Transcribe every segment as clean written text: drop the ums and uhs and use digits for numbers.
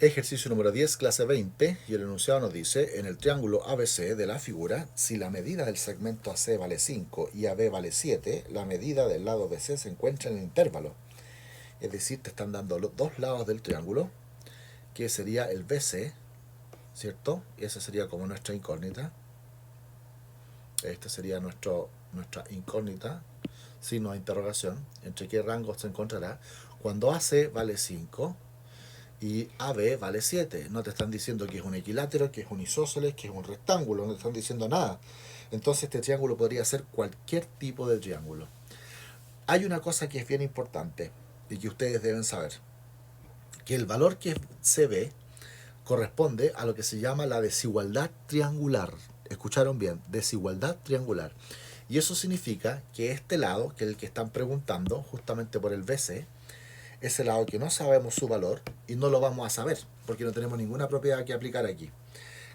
Ejercicio número 10, clase 20, y el enunciado nos dice, en el triángulo ABC de la figura, si la medida del segmento AC vale 5 y AB vale 7, la medida del lado BC se encuentra en el intervalo. Es decir, te están dando los dos lados del triángulo, que sería el BC, ¿cierto? Y esa sería como nuestra incógnita. Esta sería nuestra incógnita, signo de interrogación, entre qué rango se encontrará. Cuando AC vale 5 y AB vale 7. No te están diciendo que es un equilátero, que es un isósceles, que es un rectángulo, no te están diciendo nada. Entonces este triángulo podría ser cualquier tipo de triángulo. Hay una cosa que es bien importante y que ustedes deben saber, que el valor que se ve corresponde a lo que se llama la desigualdad triangular. Escucharon bien, desigualdad triangular. Y eso significa que este lado, que es el que están preguntando, justamente por el BC, es el lado que no sabemos su valor y no lo vamos a saber, porque no tenemos ninguna propiedad que aplicar aquí.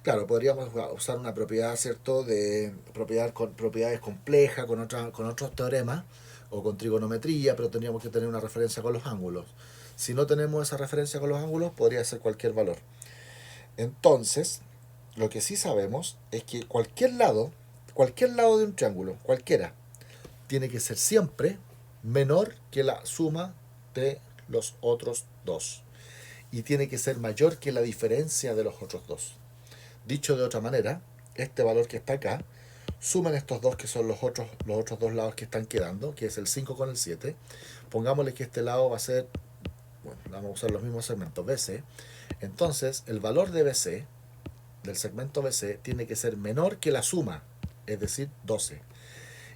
Claro, podríamos usar una propiedad, ¿cierto?, de propiedades complejas con otros teoremas o con trigonometría, pero tendríamos que tener una referencia con los ángulos. Si no tenemos esa referencia con los ángulos, podría ser cualquier valor. Entonces, lo que sí sabemos es que cualquier lado de un triángulo, cualquiera, tiene que ser siempre menor que la suma de los otros dos. Y tiene que ser mayor que la diferencia de los otros dos. Dicho de otra manera, este valor que está acá, sumen estos dos que son los otros dos lados que están quedando, que es el 5 con el 7. Pongámosle que este lado va a ser, bueno, vamos a usar los mismos segmentos BC. Entonces, el valor de BC, del segmento BC, tiene que ser menor que la suma, es decir, 12.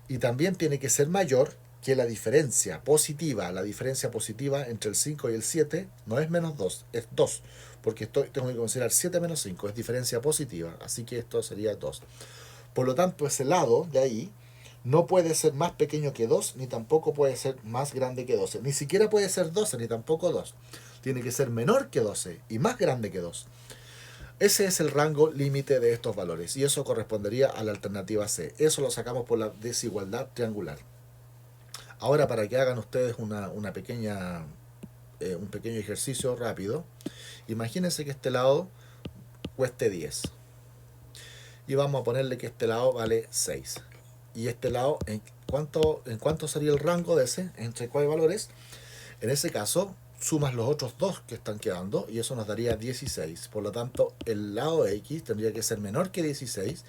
Y también tiene que ser mayor que la diferencia positiva. La diferencia positiva entre el 5 y el 7 no es menos 2, es 2. Porque tengo que considerar 7 menos 5, es diferencia positiva. Así que esto sería 2. Por lo tanto, ese lado de ahí no puede ser más pequeño que 2, ni tampoco puede ser más grande que 12. Ni siquiera puede ser 12, ni tampoco 2. Tiene que ser menor que 12 y más grande que 2. Ese es el rango límite de estos valores y eso correspondería a la alternativa C. Eso lo sacamos por la desigualdad triangular. Ahora, para que hagan ustedes una pequeña, un pequeño ejercicio rápido, imagínense que este lado cueste 10 y vamos a ponerle que este lado vale 6. Y este lado, en cuánto sería el rango de ese? ¿Entre cuáles valores? En ese caso, sumas los otros dos que están quedando y eso nos daría 16. Por lo tanto, el lado de X tendría que ser menor que 16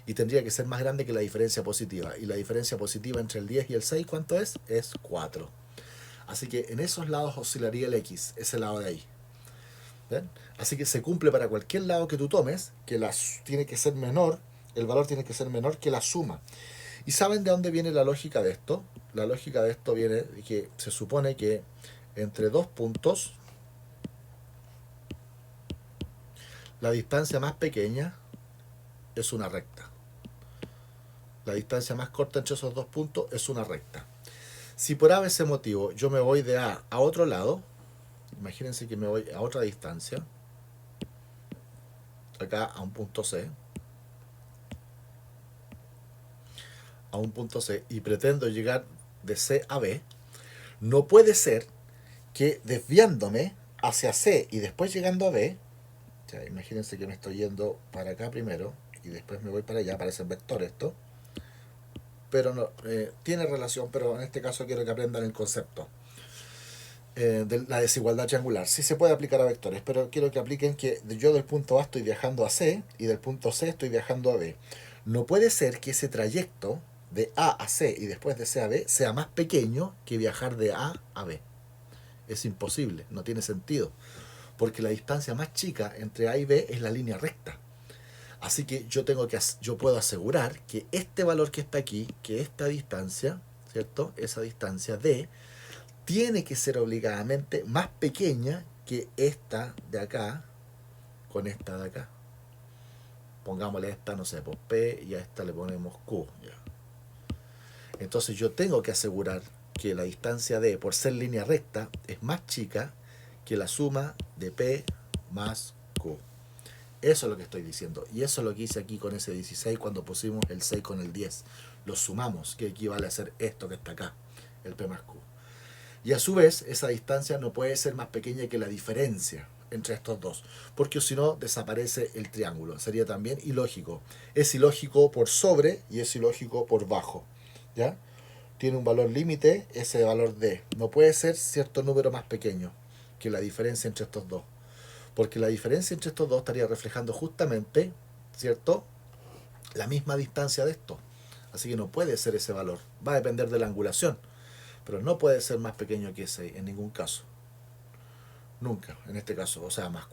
y tendría que ser más grande que la diferencia positiva. Y la diferencia positiva entre el 10 y el 6, ¿cuánto es? Es 4. Así que en esos lados oscilaría el X, ese lado de ahí. ¿Ven? Así que se cumple para cualquier lado que tú tomes, que tiene que ser menor, el valor tiene que ser menor que la suma. ¿Y saben de dónde viene la lógica de esto? La lógica de esto viene de que se supone que entre dos puntos, la distancia más pequeña es una recta. La distancia más corta entre esos dos puntos es una recta. Si por ese motivo yo me voy de A a otro lado, imagínense que me voy a otra distancia, acá a un punto C, y pretendo llegar de C a B, no puede ser que desviándome hacia C y después llegando a B, o sea, imagínense que me estoy yendo para acá primero y después me voy para allá, parece un vector esto, pero no, tiene relación, pero en este caso quiero que aprendan el concepto de la desigualdad triangular. Sí se puede aplicar a vectores, pero quiero que apliquen que yo del punto A estoy viajando a C y del punto C estoy viajando a B. No puede ser que ese trayecto de A a C y después de C a B sea más pequeño que viajar de A a B. Es imposible, no tiene sentido, porque la distancia más chica entre A y B es la línea recta. Así que yo puedo asegurar que este valor que está aquí, que esta distancia, ¿cierto? Esa distancia D tiene que ser obligadamente más pequeña que esta de acá con esta de acá. Pongámosle a esta, no sé, pues P y a esta le ponemos Q. Ya. Entonces yo tengo que asegurar que la distancia D, por ser línea recta, es más chica que la suma de P más Q. Eso es lo que estoy diciendo. Y eso es lo que hice aquí con ese 16 cuando pusimos el 6 con el 10. Lo sumamos, que equivale a ser esto que está acá, el P más Q. Y a su vez, esa distancia no puede ser más pequeña que la diferencia. entre estos dos, porque si no desaparece el triángulo, sería también ilógico. Es ilógico por sobre y es ilógico por bajo, ¿ya? Tiene un valor límite, ese valor D. No puede ser cierto número más pequeño que la diferencia entre estos dos, porque la diferencia entre estos dos estaría reflejando justamente, ¿cierto?, la misma distancia de esto. Así que no puede ser ese valor. Va a depender de la angulación, pero no puede ser más pequeño que ese en ningún caso. Nunca, en este caso, o sea, más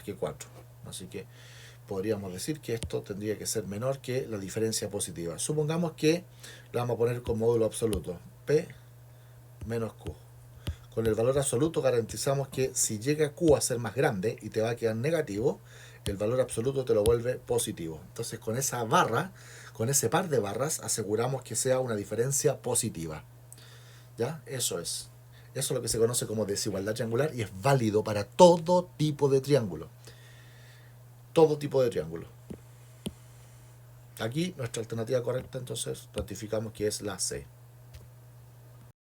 que 4. Así que podríamos decir que esto tendría que ser menor que la diferencia positiva. Supongamos que lo vamos a poner con módulo absoluto. P menos Q. Con el valor absoluto garantizamos que si llega Q a ser más grande y te va a quedar negativo, el valor absoluto te lo vuelve positivo. Entonces con esa barra, con ese par de barras, aseguramos que sea una diferencia positiva. ¿Ya? Eso es. Eso es lo que se conoce como desigualdad triangular y es válido para todo tipo de triángulo. Todo tipo de triángulo. Aquí nuestra alternativa correcta entonces ratificamos que es la C.